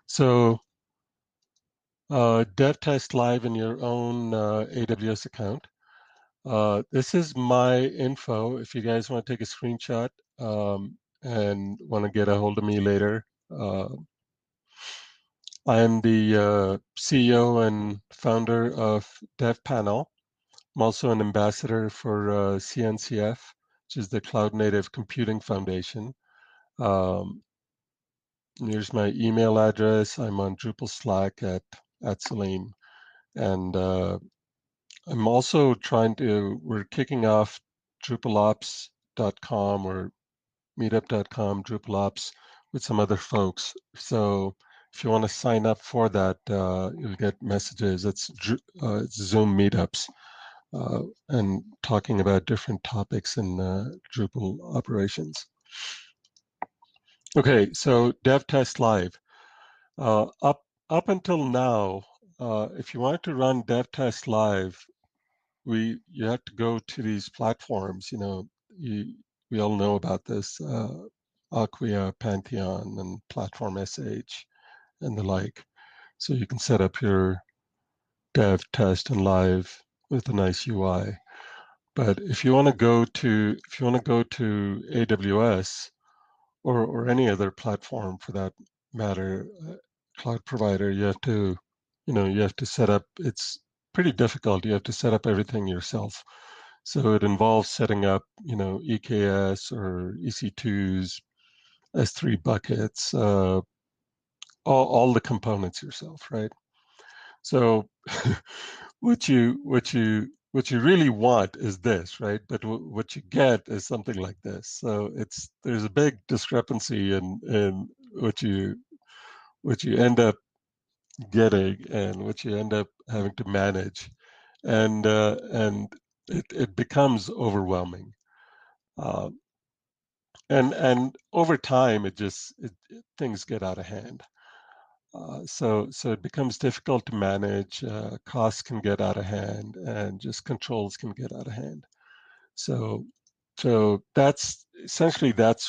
So dev test live in your own AWS account. This is my info. If you guys want to take a screenshot and want to get a hold of me later, I am the CEO and founder of DevPanel. I'm also an ambassador for CNCF, which is the Cloud Native Computing Foundation. Here's my email address. I'm on Drupal Slack at Salim. And I'm also we're kicking off DrupalOps.com or Meetup.com, DrupalOps with some other folks. So if you want to sign up for that, you'll get messages. It's Zoom meetups and talking about different topics in Drupal operations. Okay, so Dev Test Live. Up until now, if you wanted to run Dev Test Live, you have to go to these platforms. We all know about this, Acquia, Pantheon, and Platform SH, and the like. So you can set up your Dev, Test, and Live with a nice UI. But if you want to go to AWS or any other platform for that matter, cloud provider, you have to set up. It's pretty difficult. You have to set up everything yourself. So it involves setting up, EKS or EC2s, S3 buckets, all the components yourself, right? So what you really want is this, right? But what you get is something like this. So there's a big discrepancy in what you end up getting and what you end up having to manage, and it becomes overwhelming. Uh, and over time, things get out of hand. So it becomes difficult to manage. Costs can get out of hand, and just controls can get out of hand. So that's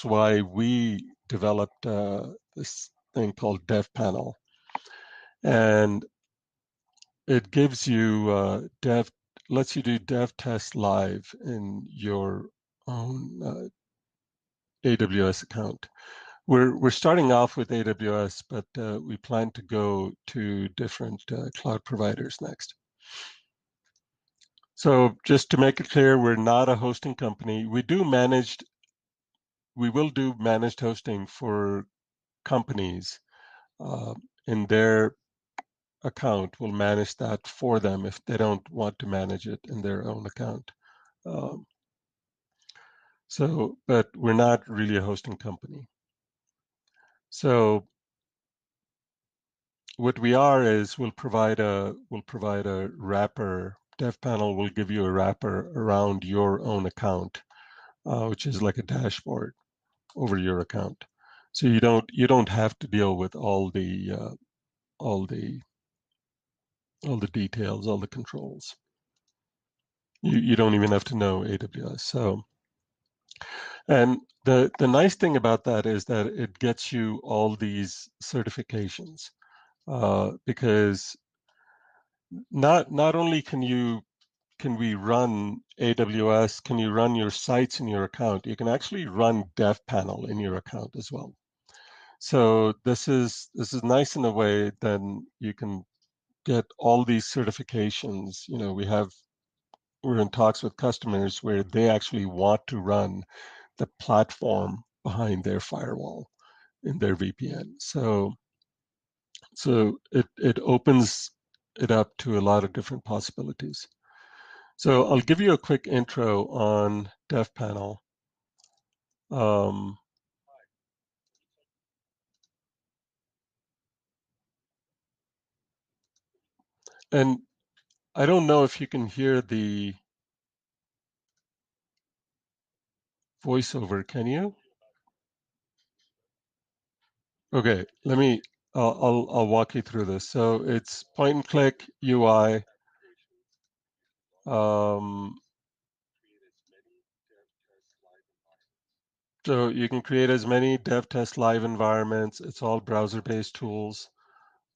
why we developed this thing called DevPanel, and it gives you lets you do dev test live in your own AWS account. We're starting off with AWS, but we plan to go to different cloud providers next. So just to make it clear, we're not a hosting company. We will do managed hosting for companies in their account. We'll manage that for them if they don't want to manage it in their own account. Um, but we're not really a hosting company. So what we are is we'll provide a wrapper. DevPanel will give you a wrapper around your own account, which is like a dashboard over your account. So you don't have to deal with all the details, all the controls. You don't even have to know AWS. So, and the nice thing about that is that it gets you all these certifications, because not only can we run AWS, can you run your sites in your account, you can actually run DevPanel in your account as well. So this is nice in a way. Then you can get all these certifications. We're in talks with customers where they actually want to run the platform behind their firewall in their VPN. So it opens it up to a lot of different possibilities. So I'll give you a quick intro on DevPanel. And I don't know if you can hear the voiceover, can you? Okay, I'll walk you through this. So it's point and click UI. So you can create as many dev test live environments. It's all browser-based tools.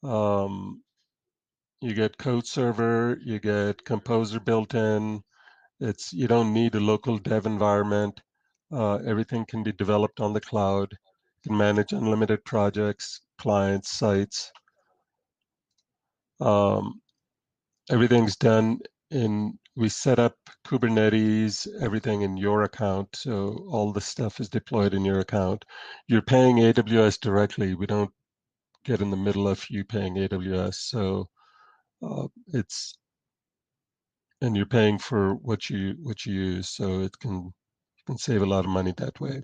You get code server, you get composer built in. You don't need a local dev environment. Everything can be developed on the cloud. You can manage unlimited projects, clients, sites. Um, Everything's done we set up Kubernetes, everything in your account. So all the stuff is deployed in your account. You're paying AWS directly. We don't get in the middle of you paying AWS. So it's, and you're paying for what you use. So you can save a lot of money that way.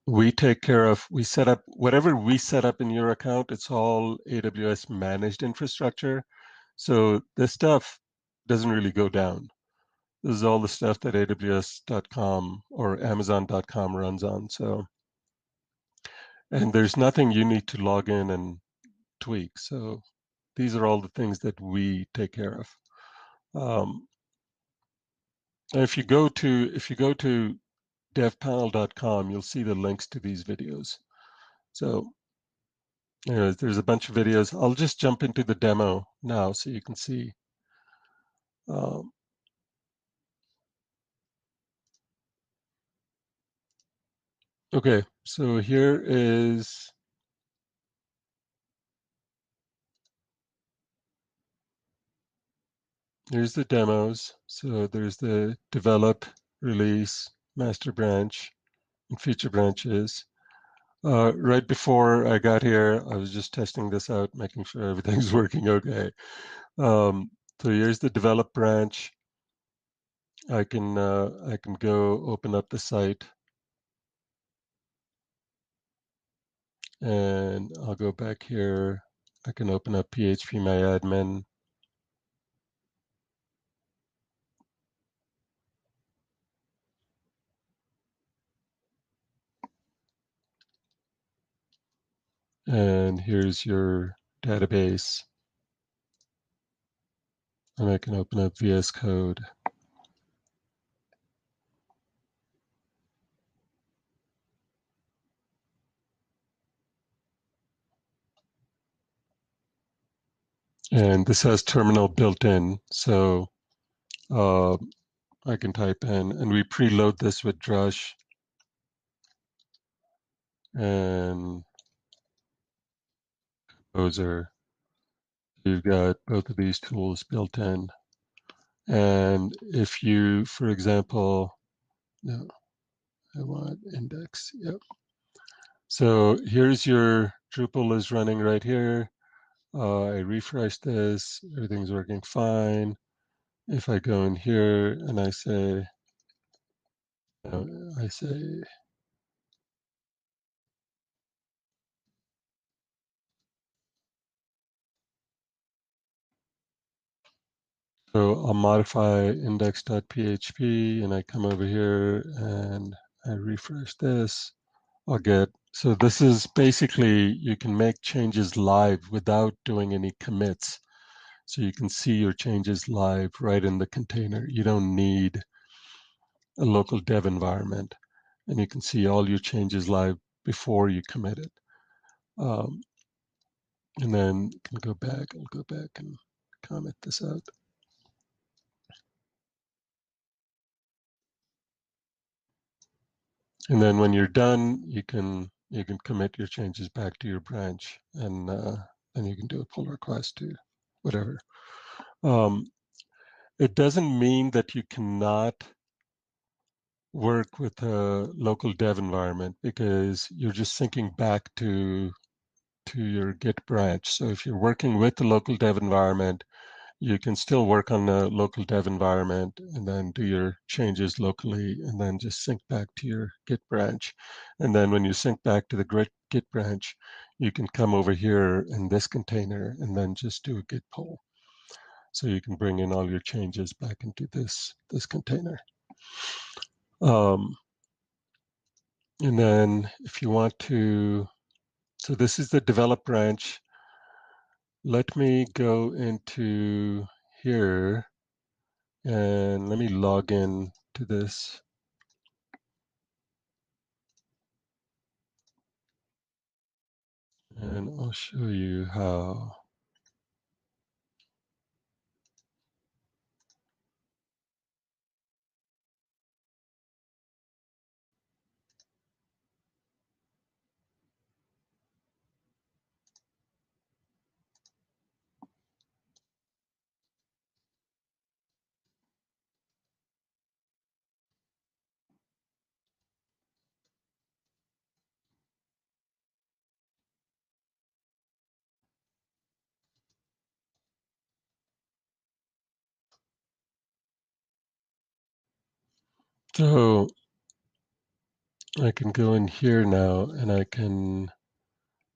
We take care of, we set up, whatever we set up in your account, it's all AWS managed infrastructure. So this stuff doesn't really go down. This is all the stuff that AWS.com or Amazon.com runs on. So, and there's nothing you need to log in and tweak. So these are all the things that we take care of. And if you go to devpanel.com, you'll see the links to these videos. So there's a bunch of videos. I'll just jump into the demo now so you can see. Okay, so here's the demos. So there's the develop, release, master branch, and feature branches. Right before I got here, I was just testing this out, making sure everything's working okay. So here's the develop branch. I can go open up the site, and I'll go back here. I can open up phpMyAdmin. And here's your database. And I can open up VS Code. And this has terminal built in, so I can type in, and we preload this with Drush and Composer. You've got both of these tools built in. And if you, for example, no, I want index, yep. So here's your Drupal is running right here. I refresh this, everything's working fine. If I go in here and I say, uh, I say, so I'll modify index.php and I come over here and I refresh this. I'll get, so this is basically, you can make changes live without doing any commits. So you can see your changes live right in the container. You don't need a local dev environment. And you can see all your changes live before you commit it. And then you can go back, I'll go back and comment this out. And then when you're done, you can commit your changes back to your branch, and then you can do a pull request to whatever. It doesn't mean that you cannot work with a local dev environment, because you're just syncing back to your Git branch. So if you're working with the local dev environment, you can still work on a local dev environment and then do your changes locally and then just sync back to your Git branch. And then when you sync back to the Git branch, you can come over here in this container and then just do a Git pull. So you can bring in all your changes back into this container. And then if you want to, so this is the develop branch. Let me go into here and let me log in to this. And I'll show you how. So I can go in here now and I can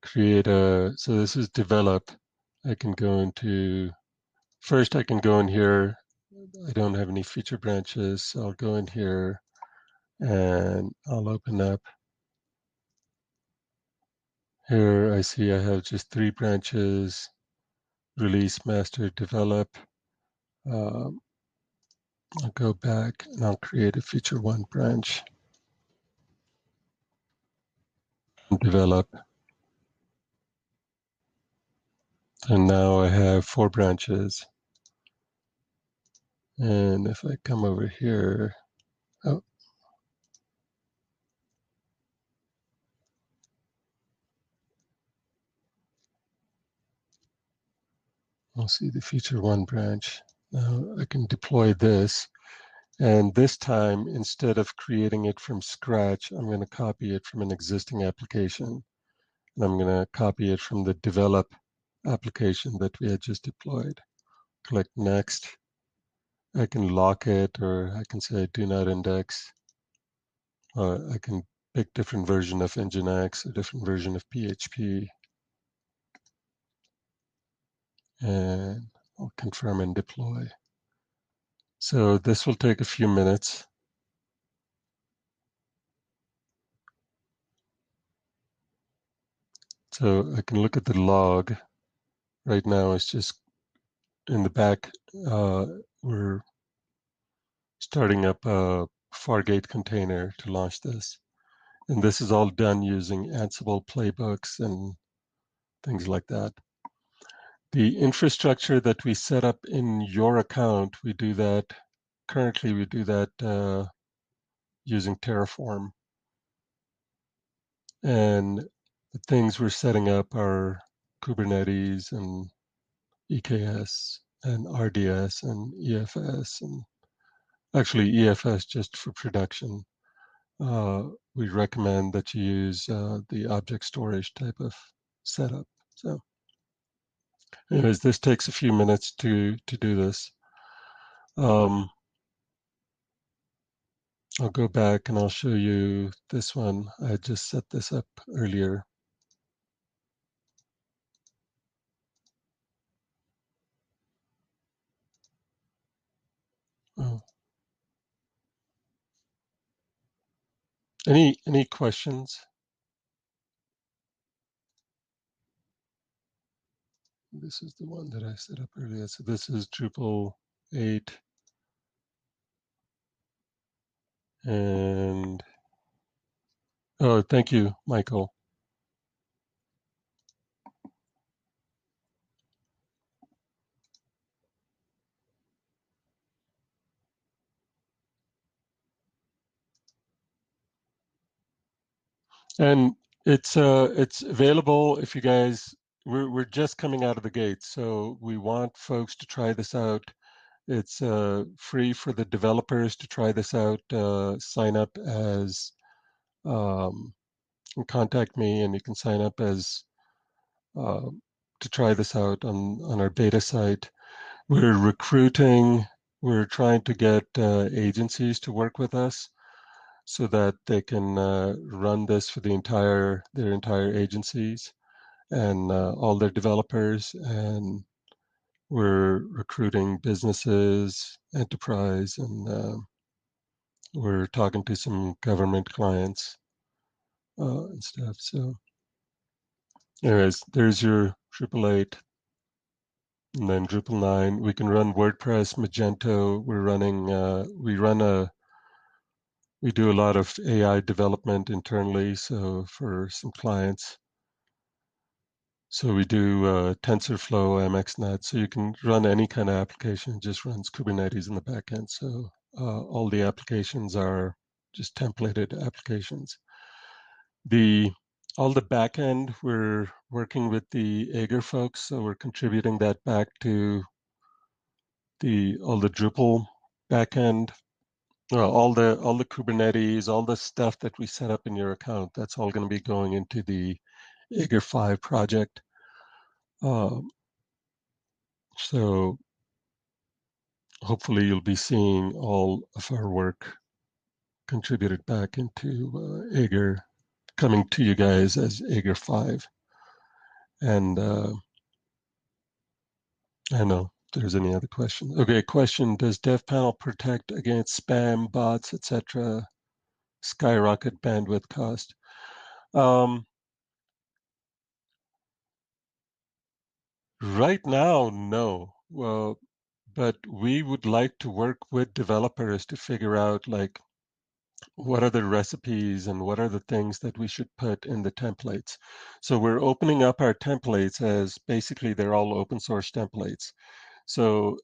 create so this is develop. I can go into, first I can go in here. I don't have any feature branches, so I'll go in here and I'll open up. Here I see I have just 3 branches: release, master, develop. Um, I'll go back and I'll create a feature 1 branch and develop. And now I have 4 branches. And if I come over here, oh, I'll see the feature 1 branch. Now I can deploy this. And this time, instead of creating it from scratch, I'm going to copy it from an existing application. And I'm going to copy it from the develop application that we had just deployed. Click next. I can lock it, or I can say do not index. I can pick different version of Nginx, a different version of PHP, and I'll confirm and deploy. So this will take a few minutes. So I can look at the log. Right now it's just in the back, we're starting up a Fargate container to launch this. And this is all done using Ansible playbooks and things like that. The infrastructure that we set up in your account, we do that, currently we do that using Terraform. And the things we're setting up are Kubernetes and EKS and RDS and EFS, and actually EFS just for production. We recommend that you use the object storage type of setup. So anyways, this takes a few minutes to do this. I'll go back and I'll show you this one. I just set this up earlier. Oh. Any questions? This is the one that I set up earlier. So this is Drupal 8. And, oh, thank you, Michael. And it's available if you guys, we're just coming out of the gate. So we want folks to try this out. It's free for the developers to try this out. Sign up as, contact me and you can sign up as uh, to try this out on our beta site. We're recruiting, we're trying to get agencies to work with us so that they can run this for their entire agencies and all their developers. And we're recruiting businesses, enterprise, and we're talking to some government clients and stuff. So anyways, there's your Drupal 8 and then Drupal 9. We can run WordPress, Magento. We're running, we do a lot of AI development internally. So for some clients, So we do TensorFlow, MXNet, so you can run any kind of application. It just runs Kubernetes in the backend. So all the applications are just templated applications. All the backend, we're working with the Ager folks, so we're contributing that back to all the Drupal backend. All the Kubernetes, all the stuff that we set up in your account, that's all going to be going into the Ager 5 project. So hopefully you'll be seeing all of our work contributed back into Ager, coming to you guys as Ager 5. And I don't know if there's any other questions. Okay, question, does DevPanel protect against spam, bots, etc., skyrocket bandwidth cost? Right now, no. Well, but we would like to work with developers to figure out like what are the recipes and what are the things that we should put in the templates. So we're opening up our templates as basically they're all open source templates. So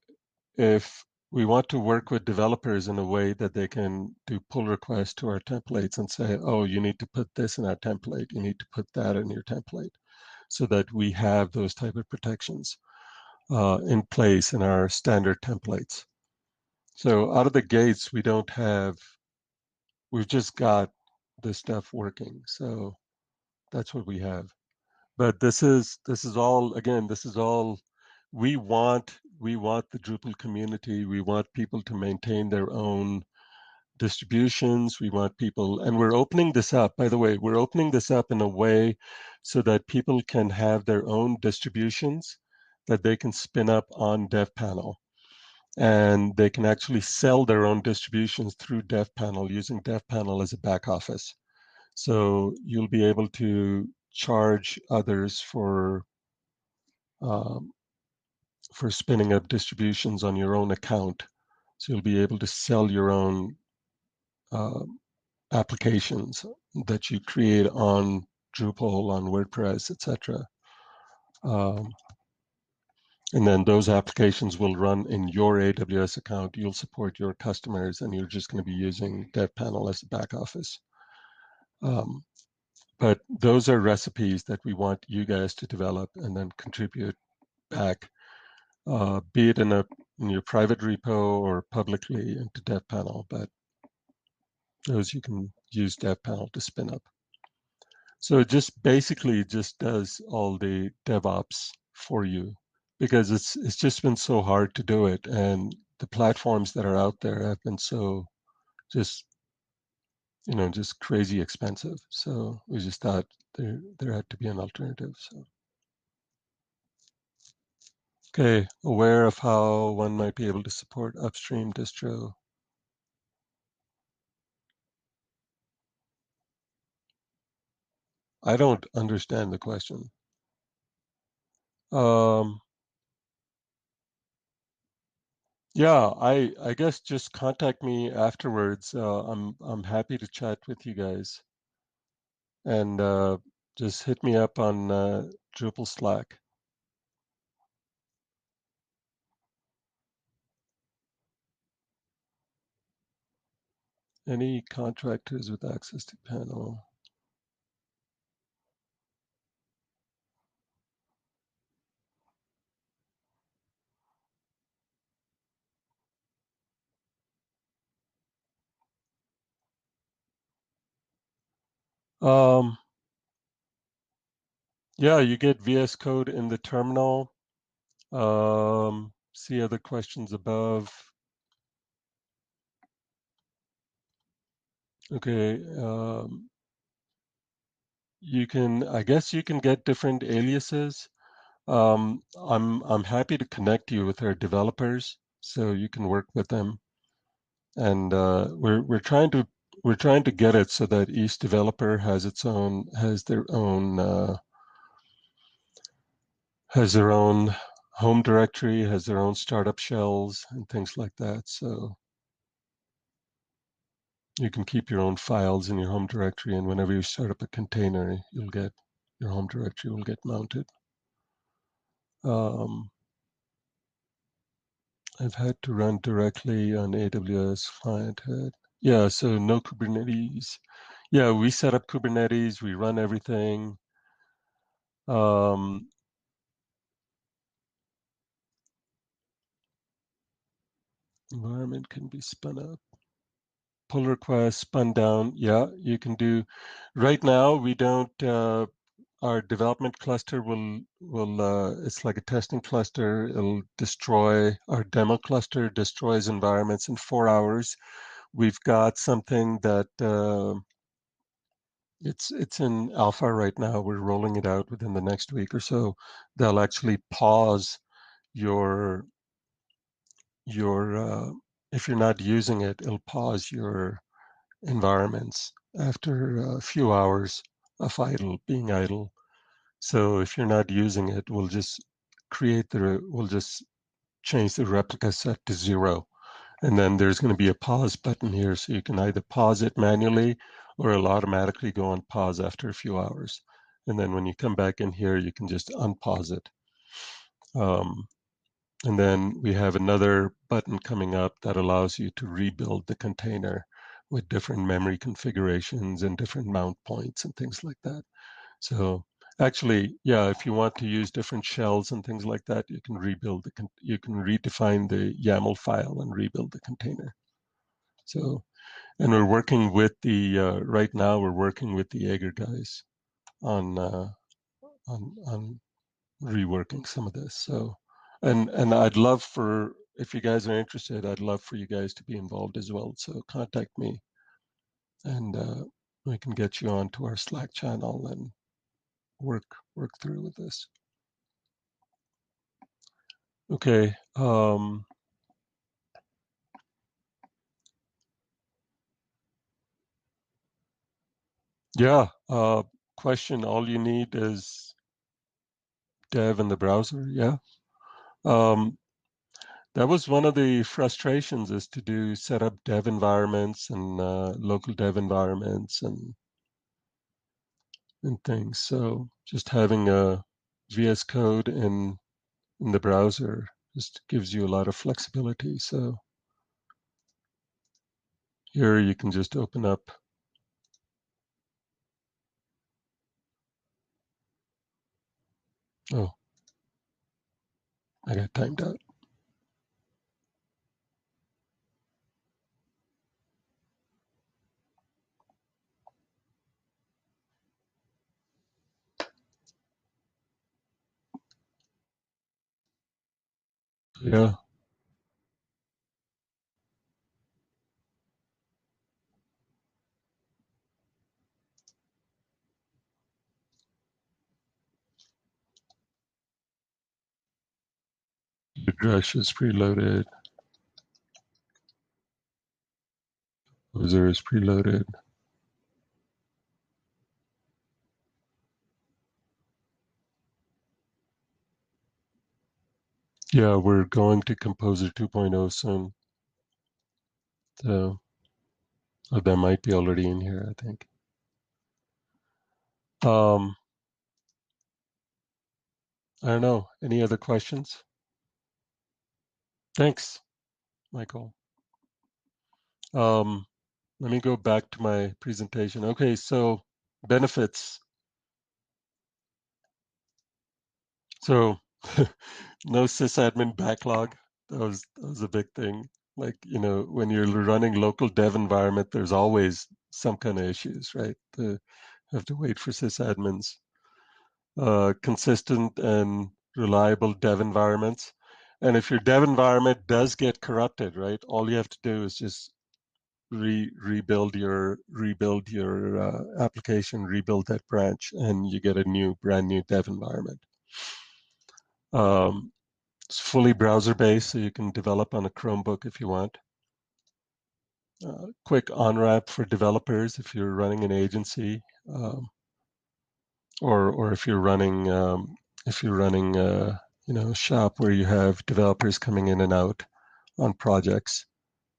if we want to work with developers in a way that they can do pull requests to our templates and say, oh, you need to put this in our template, you need to put that in your template, so that we have those type of protections in place in our standard templates. So out of the gates, we've just got this stuff working. So that's what we have. But this is all, again, this is all, we want the Drupal community. We want people to maintain their own distributions. We want people, and we're opening this up, by the way, we're opening this up in a way so that people can have their own distributions that they can spin up on DevPanel. And they can actually sell their own distributions through DevPanel using DevPanel as a back office. So you'll be able to charge others um, for spinning up distributions on your own account. So you'll be able to sell your own uh, applications that you create on Drupal, on WordPress, etc. Um, and then those applications will run in your AWS account. You'll support your customers, and you're just going to be using DevPanel as a back office. Um, but those are recipes that we want you guys to develop and then contribute back, be it in your private repo or publicly into DevPanel. But those you can use DevPanel to spin up. So it just basically just does all the DevOps for you, because it's just been so hard to do it, and the platforms that are out there have been so just just crazy expensive. So we just thought there had to be an alternative. So okay, aware of how one might be able to support upstream distro. I don't understand the question. Um, yeah, I guess just contact me afterwards. I'm happy to chat with you guys, and just hit me up on Drupal Slack. Any contractors with access to panel? Um, yeah, you get VS Code in the terminal. See other questions above. Okay, I guess you can get different aliases. I'm happy to connect you with our developers so you can work with them. And we're trying to get it so that each developer has their own home directory, has their own startup shells and things like that. So you can keep your own files in your home directory, and whenever you start up a container, your home directory will get mounted. I've had to run directly on AWS client head. Yeah, so no Kubernetes. Yeah, we set up Kubernetes, we run everything. Environment can be spun up. Pull request spun down. Yeah, you can do. Right now, we don't. Our development cluster will. It's like a testing cluster. It'll destroy our demo cluster. Destroys environments in 4 hours. We've got something that it's in alpha right now. We're rolling it out within the next week or so. They'll actually pause your if you're not using it, it'll pause your environments after a few hours of being idle. So if you're not using it, we'll just change the replica set to 0. And then there's going to be a pause button here. So you can either pause it manually or it'll automatically go on pause after a few hours. And then when you come back in here, you can just unpause it. And then we have another button coming up that allows you to rebuild the container with different memory configurations and different mount points and things like that. So actually, yeah, if you want to use different shells and things like that, you can you can redefine the YAML file and rebuild the container. So, and we're working with right now we're working with the Jaeger guys on on reworking some of this. So, and I'd love for, if you guys are interested, I'd love for you guys to be involved as well. So contact me, and we can get you onto our Slack channel and work through with this. Okay. Yeah. Question. All you need is dev in the browser. Yeah. Um, that was one of the frustrations, is to set up dev environments and local dev environments and things. So just having a VS Code in the browser just gives you a lot of flexibility. So here you can just open up. Oh, I got timed out. Yeah, the Drush is preloaded. User is preloaded. Yeah, we're going to Composer 2.0 soon. So that might be already in here, I think. I don't know. Any other questions? Thanks, Michael. Let me go back to my presentation. Okay, so benefits. So no sysadmin backlog. That was a big thing. Like, when you're running local dev environment, there's always some kind of issues, right? Have to wait for sysadmins. Consistent and reliable dev environments. And if your dev environment does get corrupted, right, all you have to do is just rebuild your application, rebuild that branch, and you get a brand new dev environment. It's fully browser based, so you can develop on a Chromebook if you want. Quick on-ramp for developers if you're running an agency, or if you're running a shop where you have developers coming in and out on projects.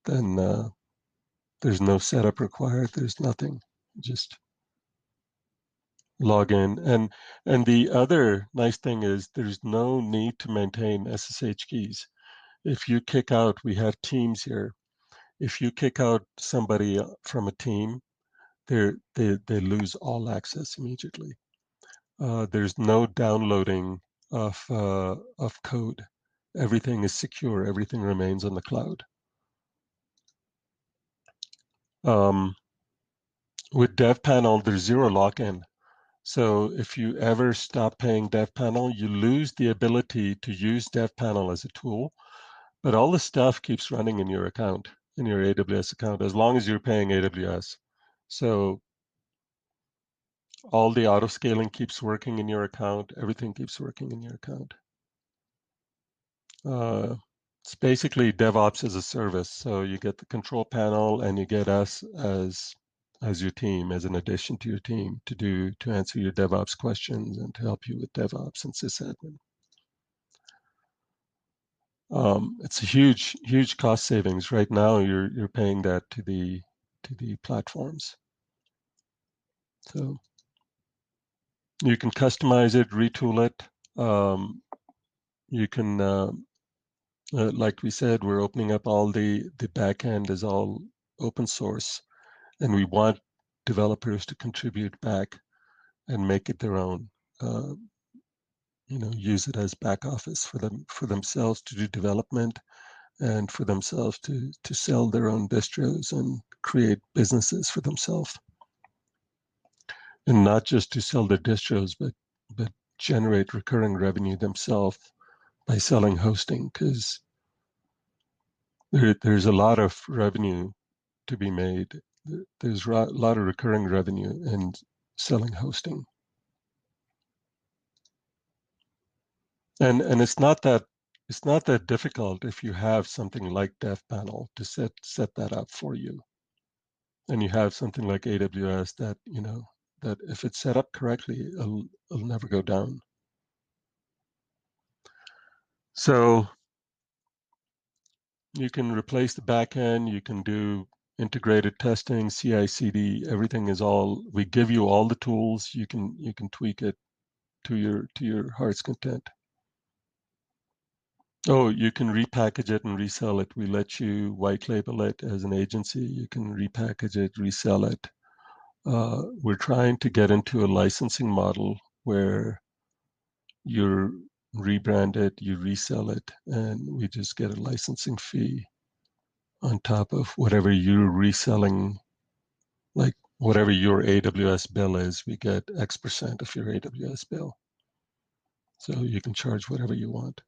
Then there's no setup required. There's nothing. Just log in. And the other nice thing is there's no need to maintain SSH keys. If you kick out, we have teams here. If you kick out somebody from a team, they lose all access immediately. There's no downloading of code. Everything is secure. Everything remains on the cloud. With DevPanel, there's zero lock-in. So if you ever stop paying DevPanel, you lose the ability to use DevPanel as a tool, but all the stuff keeps running in your account, in your AWS account, as long as you're paying AWS. So all the auto scaling keeps working in your account. Everything keeps working in your account. It's basically DevOps as a service. So you get the control panel and you get us as your team, as an addition to your team to answer your DevOps questions and to help you with DevOps and sysadmin. It's a huge cost savings. Right now, you're paying that to the platforms. So you can customize it, retool it. You can, like we said, we're opening up all the back end is all open source, and we want developers to contribute back and make it their own. Use it as back office for themselves to do development and for themselves to sell their own distros and create businesses for themselves. And not just to sell their distros, but generate recurring revenue themselves by selling hosting, because there's a lot of revenue to be made. There's a lot of recurring revenue in selling hosting. And it's not that difficult if you have something like DevPanel to set that up for you. And you have something like AWS that, that if it's set up correctly, it'll never go down. So you can replace the backend, you can do integrated testing, CI/CD, everything is all, we give you all the tools, you can tweak it to your heart's content. Oh, you can repackage it and resell it. We let you white label it as an agency. You can repackage it, resell it. We're trying to get into a licensing model where you rebrand it, you resell it, and we just get a licensing fee on top of whatever you're reselling, like whatever your AWS bill is, we get X% of your AWS bill. So you can charge whatever you want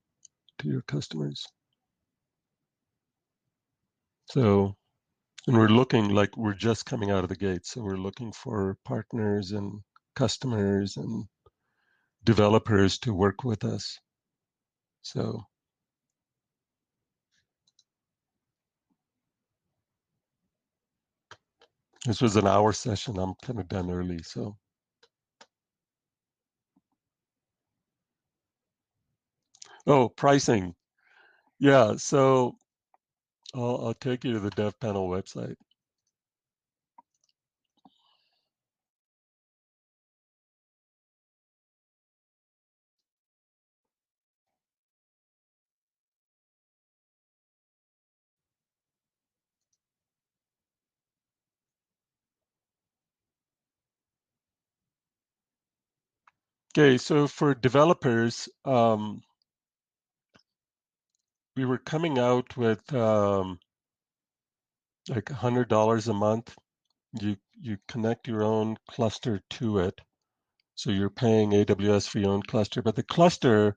to your customers. So, and we're looking, like we're just coming out of the gate. So we're looking for partners and customers and developers to work with us. So this was an hour session. I'm kind of done early, so. Oh, pricing. Yeah, so I'll take you to the DevPanel website. Okay, so for developers, we were coming out with like $100 a month. You connect your own cluster to it. So you're paying AWS for your own cluster, but the cluster,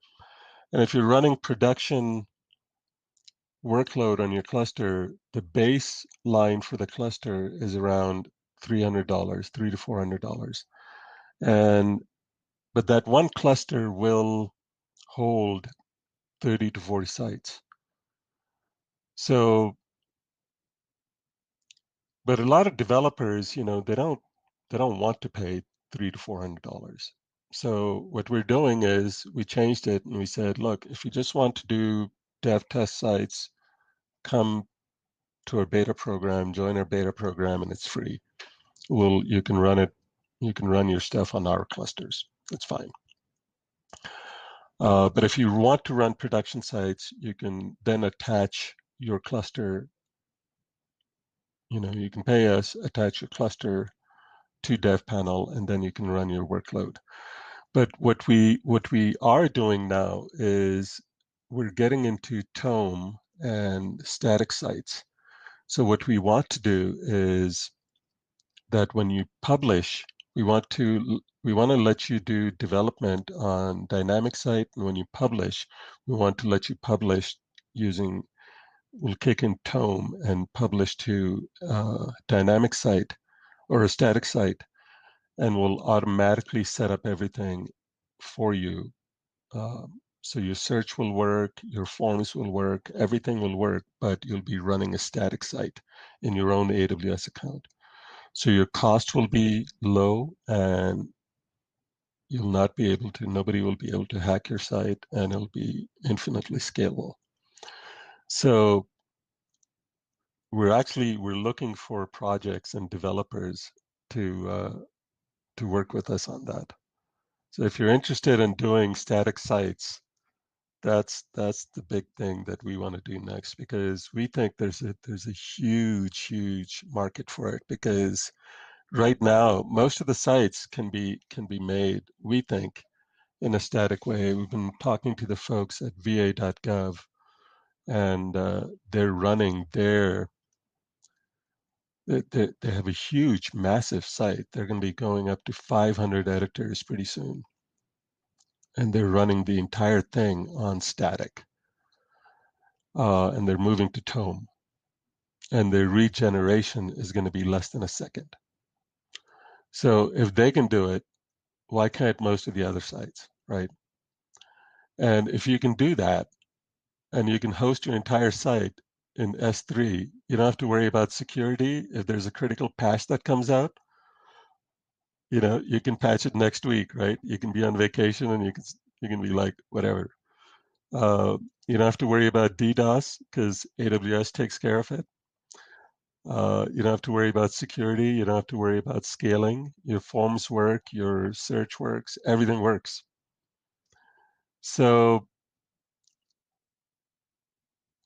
and if you're running production workload on your cluster, the baseline for the cluster is around $300, $300 to $400. But that one cluster will hold 30 to 40 sites. So, but a lot of developers, they don't want to pay $300 to $400. So what we're doing is we changed it and we said, look, if you just want to do dev test sites, come to our beta program, join our beta program, and it's free. You can run it You can run your stuff on our clusters. That's fine. But if you want to run production sites, you can then attach your cluster. You can pay us, attach your cluster to dev panel, and then you can run your workload. But what we are doing now is we're getting into tome and static sites. So what we want to do is that when you publish, we want to let you do development on dynamic site, and when you publish, we want to let you publish using. We'll kick in tome and publish to dynamic site or a static site, and we'll automatically set up everything for you. So your search will work, your forms will work, everything will work, but you'll be running a static site in your own AWS account. So your cost will be low, and nobody will be able to hack your site, and it'll be infinitely scalable. So we're looking for projects and developers to work with us on that. So if you're interested in doing static sites, that's the big thing that we want to do next, because we think there's a huge market for it, because right now most of the sites can be made, we think, in a static way. We've been talking to the folks at va.gov, and they're running they have a huge, massive site. They're going to be going up to 500 editors pretty soon, and they're running the entire thing on static. And they're moving to tome, and their regeneration is going to be less than a second. So if they can do it, why can't most of the other sites, right? And if you can do that, and you can host your entire site in S3, you don't have to worry about security. If there's a critical patch that comes out, you can patch it next week, right? You can be on vacation, and you can be like, whatever. You don't have to worry about DDoS, because AWS takes care of it. You don't have to worry about security. You don't have to worry about scaling. Your forms work, your search works, everything works. So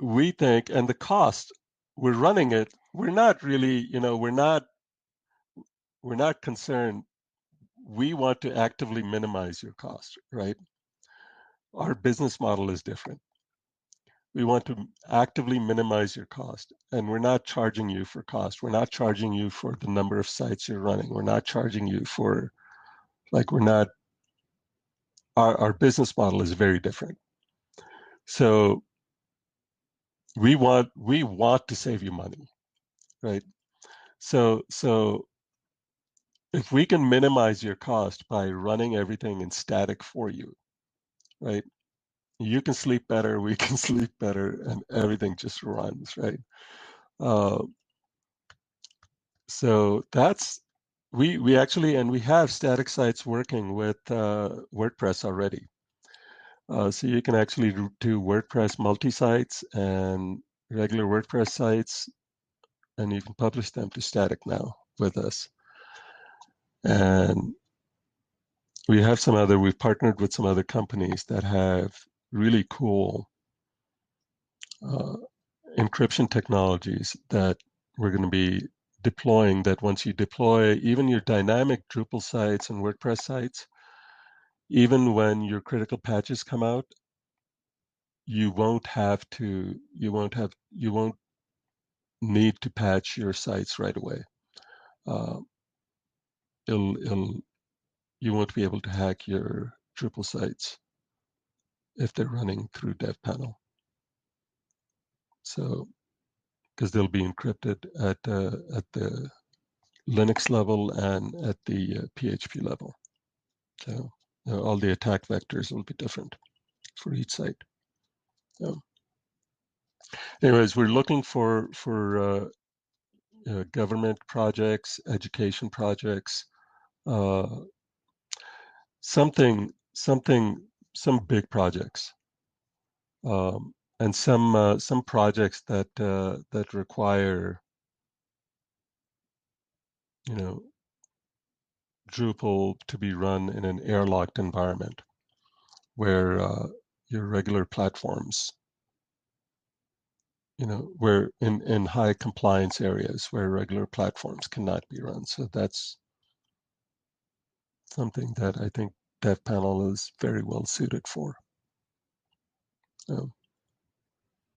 we think, and the cost, we're running it, we're not really, we're not concerned. We want to actively minimize your cost, right? Our business model is different. We want to actively minimize your cost, and we're not charging you for cost. We're not charging you for the number of sites you're running. We're not charging you for, we're not, our business model is very different. So we want to save you money, right? So if we can minimize your cost by running everything in static for you, right? You can sleep better, we can sleep better, and everything just runs, right? So that's, we actually, and we have static sites working with WordPress already. So you can actually do WordPress multi-sites and regular WordPress sites, and you can publish them to static now with us. And we've partnered with some other companies that have really cool encryption technologies that we're going to be deploying, that once you deploy even your dynamic Drupal sites and WordPress sites, even when your critical patches come out, you won't need to patch your sites right away. Uh, you won't be able to hack your Drupal sites if they're running through dev panel. So, because they'll be encrypted at the Linux level and at the PHP level. So all the attack vectors will be different for each site. Anyways, we're looking for government projects, education projects, some big projects, and some projects that require, Drupal to be run in an airlocked environment where your regular platforms, where in high compliance areas where regular platforms cannot be run. So that's something that I think DevPanel is very well suited for.